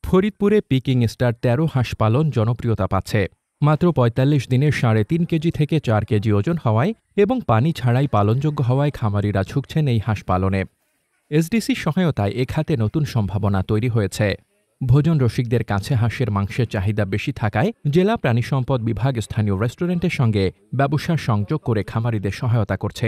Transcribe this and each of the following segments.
ফরিদপুরে Peking star ১৩ হাঁস পালন জনপ্রিয়তা পাচ্ছে। মাত্র ৪৫ দিনে ৩.৫ কেজি থেকে ৪ কেজি ওজন হওয়ায় এবং পানি ছাড়াই পালনযোগ্য হওয়ায় খামারিরা ঝুঁকছেন এই হাঁস পালনে। এসডিসির সহায়তায় এ খাতে নতুন সম্ভাবনা তৈরি হয়েছে। ভোজন রসিকদের কাছে হাঁসের মাংসের চাহিদা বেশি থাকায় জেলা প্রাণিসম্পদ বিভাগ স্থানীয় রেস্টুরেন্টের সঙ্গে ব্যবসার সংযোগ করে খামারিদের সহায়তা করছে।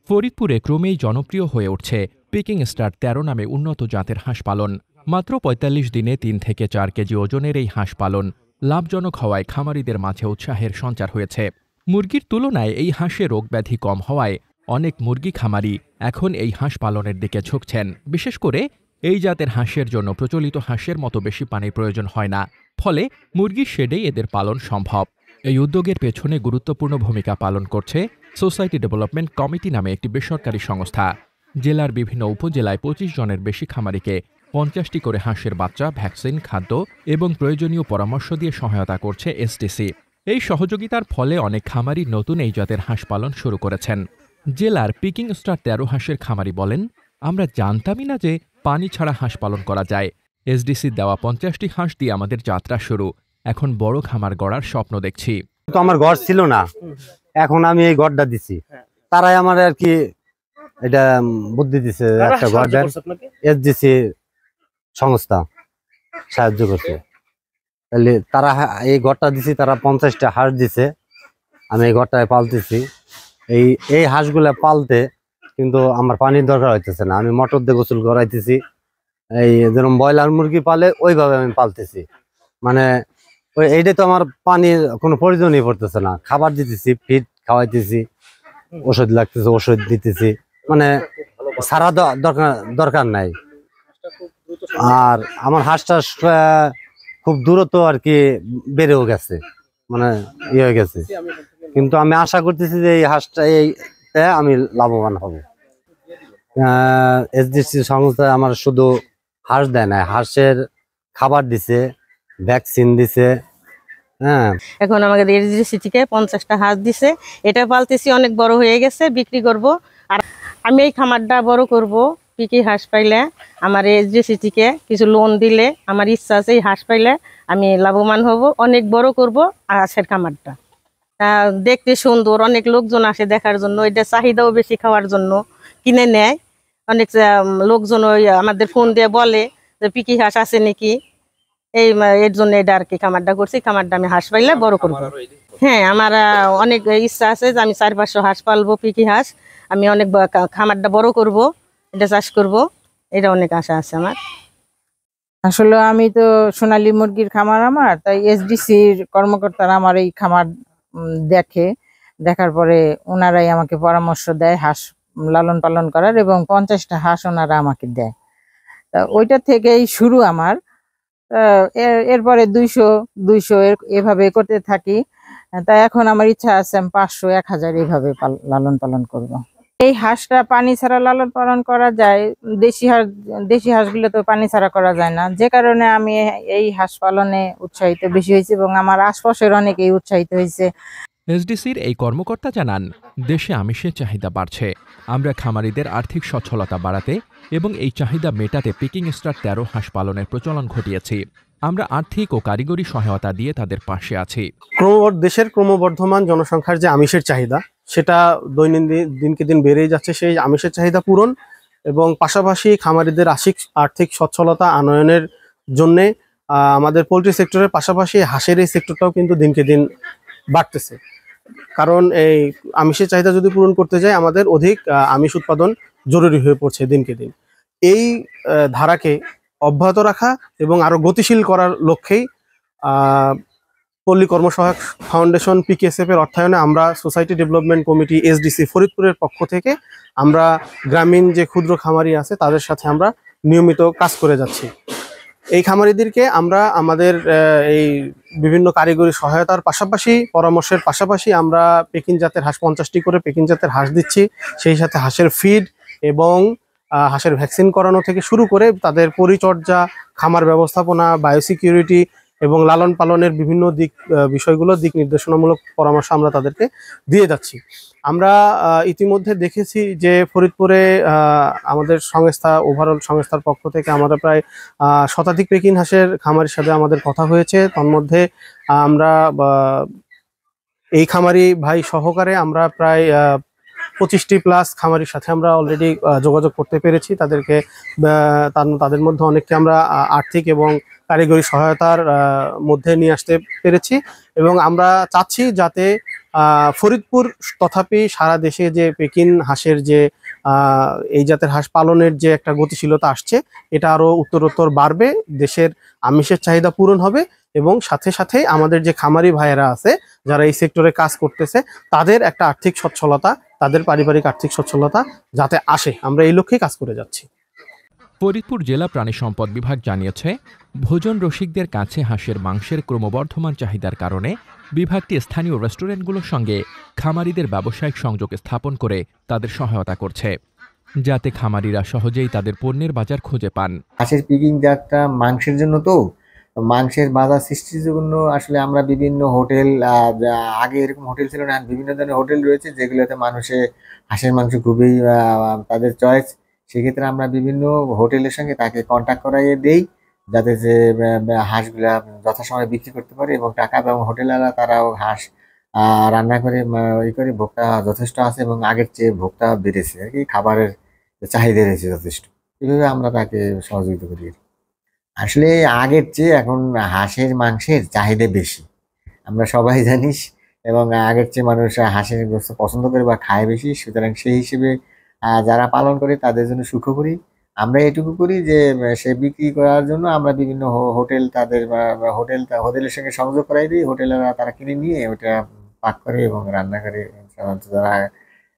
ফরিদপুরে ক্রমেই জনপ্রিয় হয়ে উঠছে পিকিং স্টার ১৩ নামে উন্নত জাতের হাঁস পালন। মাত্র ৪৫ দিনে ৩ থেকে ৪ কেজি ওজনের এই হাঁস পালন লাভজনক হওয়ায় খামারিদের মাঝে উৎসাহের সঞ্চার হয়েছে। মুরগির তুলনায় এই হাঁসে রোগব্যাধি কম হওয়ায় অনেক মুরগি খামারি এখন এই হাঁস পালনের দিকে ঝুঁকছেন। বিশেষ করে এই জাতের হাঁসের জন্য প্রচলিত হাঁসের মতো বেশি পানির প্রয়োজন হয় না, ফলে মুরগির শেডেই এদের পালন সম্ভব। এই উদ্যোগের পেছনে গুরুত্বপূর্ণ ভূমিকা পালন করছে সোসাইটি ডেভেলপমেন্ট কমিটি নামে একটি বেসরকারি সংস্থা। জেলার বিভিন্ন উপজেলায় ২৫ জনের বেশি খামারিকে ৫০টি করে হাঁসের বাচ্চা, ভ্যাকসিন, খাদ্য এবং প্রয়োজনীয় পরামর্শ দিয়ে সহায়তা করছে এসডিসি। এই সহযোগিতার ফলে অনেক খামারি নতুন এই জাতের হাঁস পালন শুরু করেছেন। জেলার পিকিং স্টার ১৩ হাঁসের খামারি বলেন, আমরা জানতামই না যে পানি ছাড়া হাঁস পালন করা যায়। এসডিসির দেওয়া ৫০টি হাঁস দিয়ে আমাদের যাত্রা শুরু। এখন বড় খামার গড়ার স্বপ্ন দেখছি। তো আমার ঘর ছিল না, এখন আমি এই ঘরটা দিছি। তারাই আমার আর কি এটা বুদ্ধি দিছে, একটা ঘর দেন। এসডিসি সংস্থা সাহায্য করছে। তাহলে তারা এই ঘরটা দিছি, তারা 50টা হাঁস দিছে। আমি এই ঘরটায় পালতেছি। এই হাঁসগুলা পালতে কিন্তু আমার পানির দরকার হইতেছে না। আমি মোটর দিয়ে গোসল করাইতেছি। এই যেরকম ব্রয়লার মুরগি পালে ওইভাবে আমি পালতেছি। মানে এইটা তো আমার পানির কোনো প্রয়োজনই পড়তেছে না। খাবার দিতেছি, ফিড খাওয়াইতেছি, ওষুধ লাগতেছে, ওষুধ দিতেছি। মানে সারা দরকার নাই। আর আমার হাঁসটা খুব দ্রুত আর কি বেড়েও গেছে, মানে ইয়ে হয়ে গেছে। কিন্তু আমি আশা করতেছি যে এই হাঁসটা আমি লাভবান হব। এসডিসি সংস্থায় আমার শুধু হাঁস দেয় না, হাঁসের খাবার দিছে, ভ্যাকসিন দিছে। হ্যাঁ, এখন আমাদের এসডিসি থেকে 50টা হাঁস দিছে। এটা পালতেছি, অনেক বড় হয়ে গেছে, বিক্রি করব। আর আমি এই খামারটা বড় করব। পিকি হাঁস পাইলে আমার এসডিসি থেকে কিছু লোন দিলে আমার ইচ্ছা আছে এই হাঁস পাইলে আমি লাভবান হব, অনেক বড় করব হাঁসের খামারটা। দেখতে সুন্দর, অনেক লোকজন আসে দেখার জন্য। এটা চাহিদাও বেশি, খাওয়ার জন্য কিনে নেয় অনেক লোকজন। ওই আমাদের ফোন দিয়ে বলে যে পিকি হাঁস আছে নাকি, এর জন্য এটা আর কি খামারটা করছি। খামারটা আমি হাঁস পাইলে বড় করবো। হ্যাঁ, আমার অনেক ইচ্ছা আছে যে আমি ৪-৫০০ হাঁস পালবো, পিকি হাঁস। আমি অনেক খামারটা বড় করব, এটা চাষ করব, এটা অনেক আশা আছে আমার। আসলে আমি তো সোনালী মুরগির খামার আমার, তাই এসডিসির কর্মকর্তারা আমার এই খামার দেখার পরে ওনারাই আমাকে পরামর্শ দেয় হাঁস লালন পালন করার, এবং 50টা হাঁস ওনারা আমাকে দেয়। তা ওইটা থেকেই শুরু আমার। এরপরে 200 এভাবে করতে থাকি। তাই এখন আমার ইচ্ছা আছে আমি 500, 1000 এইভাবে লালন পালন করব। এই হাঁসটা পানি ছাড়া লালন পালন করা যায়। দেশি হাঁসগুলো তো পানি ছাড়া করা যায় না, যে কারণে আমি এই হাঁস পালনে উৎসাহিত বেশি হয়েছে এবং আমার আশপাশের অনেকেই উৎসাহিত হয়েছে। এসডিসির এই কর্মকর্তা জানান, দেশে আমিষের চাহিদা বাড়ছে। আমরা খামারিদের আর্থিক সচ্ছলতা বাড়াতে এবং এই চাহিদা মেটাতে পিকিং স্টার ১৩ হাঁস পালনের প্রচলন ঘটিয়েছি। আমরা আর্থিক ও কারিগরি সহায়তা দিয়ে তাদের পাশে আছি। দেশের ক্রমবর্ধমান জনসংখ্যার যে আমিষের চাহিদা, সেটা দৈনন্দিন দিনকে দিন বেড়েই যাচ্ছে। সেই আমিষের চাহিদা পূরণ এবং পাশাপাশি খামারিদের আর্থিক সচ্ছলতা আনয়নের জন্যে আমাদের পোলট্রি সেক্টরের পাশাপাশি হাঁসের এই সেক্টরটাও কিন্তু দিনকে দিন বাড়তেছে। কারণ এই আমিষের চাহিদা যদি পূরণ করতে যাই, আমাদের অধিক আমিষ উৎপাদন জরুরি হয়ে পড়ছে দিনকে দিন। এই ধারাকে অব্যাহত রাখা এবং আরো গতিশীল করার লক্ষ্যেই পল্লী কর্মসহায়ক ফাউন্ডেশন পিকেএসএফ এর অর্থায়নে আমরা সোসাইটি ডেভেলপমেন্ট কমিটি এসডিসি ফরিদপুরের পক্ষ থেকে আমরা গ্রামীণ যে ক্ষুদ্র খামারি আছে তাদের সাথে আমরা নিয়মিত কাজ করে যাচ্ছি। এই খামারিদেরকে আমরা আমাদের এই বিভিন্ন কারিগরি সহায়তার পাশাপাশি, পরামর্শের পাশাপাশি আমরা পেকিং জাতের হাঁস 50টি করে পেকিং জাতের হাঁস দিচ্ছি। সেই সাথে হাঁসের ফিড এবং হাঁসের ভ্যাকসিন করানো থেকে শুরু করে তাদের পরিচর্যা, খামার ব্যবস্থাপনা, বায়োসিকিউরিটি এবং লালন পালনের বিভিন্ন বিষয়গুলো দিক নির্দেশনামূলক পরামর্শ আমরা তাদেরকে দিয়ে যাচ্ছি। আমরা ইতিমধ্যে দেখেছি যে ফরিদপুরে আমাদের সংস্থা ওভারঅল সংস্থার পক্ষ থেকে আমরা প্রায় শতাধিক পেকিং হাঁসের খামারের সাথে আমাদের কথা হয়েছে। তন্মধ্যে আমরা এই খামারি ভাই সহকারে আমরা প্রায় 25টি প্লাস খামারির সাথে আমরা অলরেডি যোগাযোগ করতে পেরেছি। তাদেরকে তাদের মধ্যে অনেককে আমরা আর্থিক এবং কারিগরি সহায়তার মধ্যে নিয়ে আসতে পেরেছি এবং আমরা চাচ্ছি যাতে ফরিদপুর তথাপি সারা দেশে যে পেকিং হাঁসের যে এই জাতের হাঁস পালনের যে একটা গতিশীলতা আসছে এটা আরো উত্তরোত্তর বাড়বে, দেশের আমিষের চাহিদা পূরণ হবে এবং সাথে সাথে আমাদের যে খামারি ভাইয়েরা আছে যারা এই সেক্টরে কাজ করতেছে তাদের একটা আর্থিক সচ্ছলতা, তাদের পারিবারিক আর্থিক সচ্ছলতা যাতে আসে, আমরা এই লক্ষ্যেই কাজ করে যাচ্ছি। ফরিদপুর জেলা প্রাণী সম্পদ বিভাগ জানিয়েছে, ভোজন রসিকদের কাছে হাঁসের মাংসের ক্রমবর্ধমান চাহিদার কারণে বিভাগটি স্থানীয় রেস্টুরেন্টগুলোর সঙ্গে খামারিদের ব্যবসায়িক সংযোগ স্থাপন করে তাদের সহায়তা করছে, যাতে খামারিরা সহজেই তাদের পণ্যের বাজার খুঁজে পান। হাঁসের পিকিং জাতটা মাংসের জন্য, তো মাংসের বাজার সৃষ্টির জন্য আসলে আমরা বিভিন্ন হোটেল, আগে এরকম হোটেল ছিল না, বিভিন্ন ধরনের হোটেল রয়েছে যেগুলোতে মানুষে হাঁসের মাংস খুবই তাদের চয়েস। সেক্ষেত্রে আমরা বিভিন্ন হোটেলের সঙ্গে তাকে কন্ট্যাক্ট করাইয়ে দেই যাতে যে হাঁসগুলা যথাসময়ে বিক্রি করতে পারে এবং টাকা, এবং হোটেলাররা তারাও হাঁস রান্না করে ই করে ভোক্তা যথেষ্ট আছে এবং আগের চেয়ে ভোক্তা বেড়েছে আর কি, খাবারের চাহিদা রয়েছে যথেষ্ট। এইভাবে আমরা তাকে সহযোগিতা করি। আসলে আগের চেয়ে এখন হাঁসের মাংসের চাহিদা বেশি, আমরা সবাই জানিস, এবং আগের চেয়ে মানুষ হাঁসের গোস্ত পছন্দ করে বা খায় বেশি। সুতরাং সেই হিসেবে যারা পালন করে তাদের জন্য সুখবরই। আমরা এটুকু করি যে সে বিক্রি করার জন্য আমরা বিভিন্ন হোটেল তাদের হোটেলের সঙ্গে সংযোগ করাই দিই, হোটেলেরা তারা কিনে নিয়ে ওটা পাক করে এবং রান্না করে যারা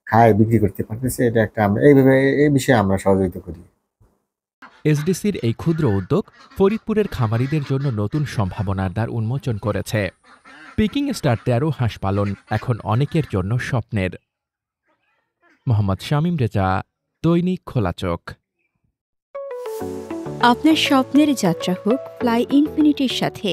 খায় বিক্রি করতে পারতেছে। এটা একটা আমরা এইভাবে এই বিষয়ে আমরা সহযোগিতা করি। এসডিসির এই ক্ষুদ্র উদ্যোগ ফরিদপুরের খামারিদের জন্য নতুন সম্ভাবনার দ্বার উন্মোচন করেছে। পিকিং স্টার 13 হাঁস পালন এখন অনেকের জন্য স্বপ্নের। মোহাম্মদ শামীম রেজা, দৈনিক খোলা চোখ। আপনার স্বপ্নের যাত্রা হোক ফ্লাই ইনফিনিটির সাথে।